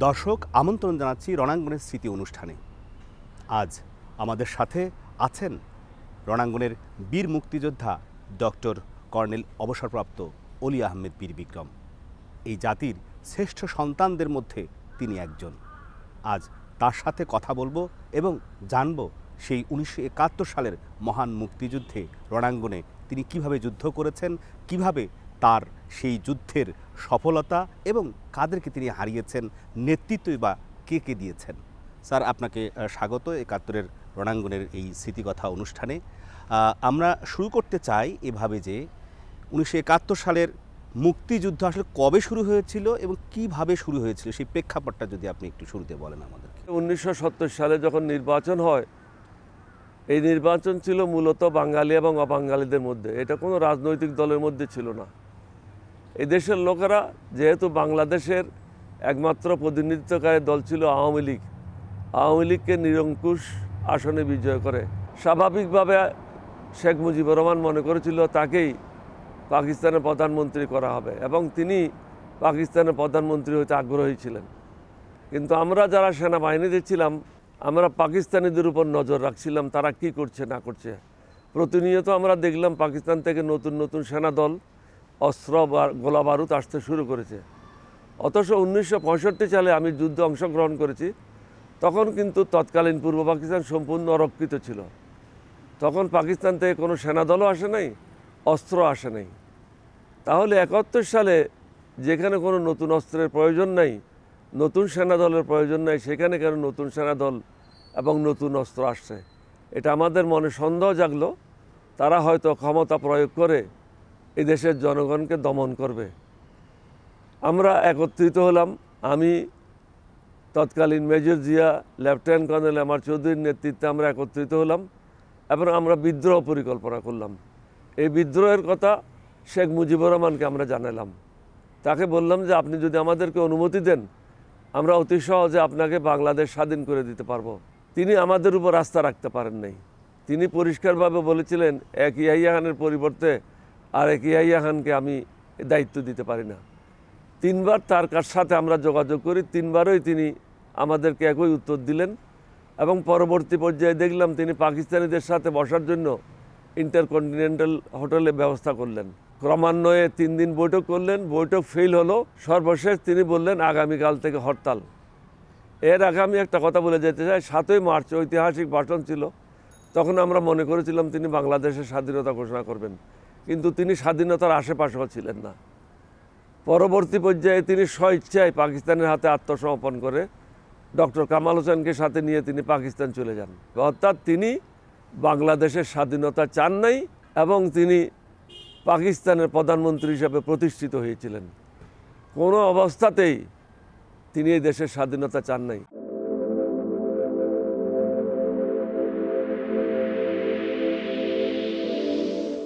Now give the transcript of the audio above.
দর্শক আমন্ত্রণ জানাচ্ছি রণাঙ্গনের স্মৃতি অনুষ্ঠানে। আজ আমাদের সাথে আছেন রণাঙ্গনের বীর মুক্তিযোদ্ধা ডক্টর কর্নেল অবসরপ্রাপ্ত অলি আহমেদ বীর বিক্রম। এই জাতির শ্রেষ্ঠ সন্তানদের মধ্যে তিনি একজন। আজ তার সাথে কথা বলবো এবং জানব সেই 1971 সালের মহান মুক্তিযুদ্ধে রণাঙ্গনে তিনি কিভাবে যুদ্ধ করেছেন, কিভাবে তার সেই যুদ্ধের সফলতা এবং কাদেরকে তিনি হারিয়েছেন, নেতৃত্বই বা কে কে দিয়েছেন। স্যার, আপনাকে স্বাগত 71-এর রণাঙ্গনের এই স্মৃতিকথা অনুষ্ঠানে। আমরা শুরু করতে চাই এভাবে যে 1971 সালের মুক্তিযুদ্ধ আসলে কবে শুরু হয়েছিল এবং কিভাবে শুরু হয়েছিল, সেই প্রেক্ষাপটটা যদি আপনি একটু শুরুতে বলেন আমাদেরকে। 1970 সালে যখন নির্বাচন হয়, এই নির্বাচন ছিল মূলত বাঙালি এবং অবাঙালিদের মধ্যে, এটা কোনো রাজনৈতিক দলের মধ্যে ছিল না। এই দেশের লোকেরা, যেহেতু বাংলাদেশের একমাত্র প্রতিনিধিত্বকারী দল ছিল আওয়ামী লীগ, আওয়ামী লীগকে নিরঙ্কুশ আসনে বিজয় করে স্বাভাবিকভাবে শেখ মুজিবুর রহমান মনে করেছিল তাকেই পাকিস্তানের প্রধানমন্ত্রী করা হবে এবং তিনি পাকিস্তানের প্রধানমন্ত্রী হতে আগ্রহী ছিলেন। কিন্তু আমরা যারা সেনাবাহিনীতে ছিলাম, আমরা পাকিস্তানিদের উপর নজর রাখছিলাম তারা কি করছে না করছে। প্রতিনিয়ত আমরা দেখলাম পাকিস্তান থেকে নতুন নতুন সেনাদল, অস্ত্র বা গোলা বারুদ আসতে শুরু করেছে। অথচ 1965 সালে আমি যুদ্ধে অংশগ্রহণ করেছি, তখন কিন্তু তৎকালীন পূর্ব পাকিস্তান সম্পূর্ণ অরক্ষিত ছিল। তখন পাকিস্তান থেকে কোনো সেনাদলও আসে নাই, অস্ত্র আসে নাই। তাহলে 71 সালে যেখানে কোনো নতুন অস্ত্রের প্রয়োজন নাই, নতুন সেনাদলের প্রয়োজন নাই, সেখানে কেন নতুন সেনাদল এবং নতুন অস্ত্র আসছে? এটা আমাদের মনে সন্দেহ জাগলো তারা হয়তো ক্ষমতা প্রয়োগ করে এই দেশের জনগণকে দমন করবে। আমরা একত্রিত হলাম। আমি, তৎকালীন major Zia, lieutenant colonel M R চৌধুরীর নেতৃত্বে আমরা একত্রিত হলাম এবং আমরা বিদ্রোহ পরিকল্পনা করলাম। এই বিদ্রোহের কথা শেখ মুজিবুর রহমানকে আমরা জানালাম। তাকে বললাম যে আপনি যদি আমাদেরকে অনুমতি দেন, আমরা অতি সহজে আপনাকে বাংলাদেশ স্বাধীন করে দিতে পারবো। তিনি আমাদের উপর আস্থা রাখতে পারেন নাই। তিনি পরিষ্কারভাবে বলেছিলেন, এক ইয়াহিয়া খানের পরিবর্তে আর এক ইয়াহিয়া খানকে আমি দায়িত্ব দিতে পারি না। 3বার তার সাথে আমরা যোগাযোগ করি, 3বারই তিনি আমাদেরকে একই উত্তর দিলেন এবং পরবর্তী পর্যায়ে দেখলাম তিনি পাকিস্তানিদের সাথে বসার জন্য ইন্টারকন্টিনেন্টাল হোটেলে ব্যবস্থা করলেন। ক্রমান্বয়ে 3 দিন বৈঠক করলেন, বৈঠক ফেল হলো। সর্বশেষ তিনি বললেন আগামীকাল থেকে হরতাল। এর আগে আমি একটা কথা বলে যেতে চাই, 7ই মার্চ ঐতিহাসিক ভাষণ ছিল। তখন আমরা মনে করেছিলাম তিনি বাংলাদেশের স্বাধীনতা ঘোষণা করবেন, কিন্তু তিনি স্বাধীনতার আশেপাশেও ছিলেন না। পরবর্তী পর্যায়ে তিনি স্বইচ্ছায় পাকিস্তানের হাতে আত্মসমর্পণ করে ডক্টর কামাল হোসেনকে সাথে নিয়ে তিনি পাকিস্তান চলে যান। অর্থাৎ তিনি বাংলাদেশের স্বাধীনতা চান নাই এবং তিনি পাকিস্তানের প্রধানমন্ত্রী হিসাবে প্রতিষ্ঠিত হয়েছিলেন। কোনো অবস্থাতেই তিনি এই দেশের স্বাধীনতা চান নাই।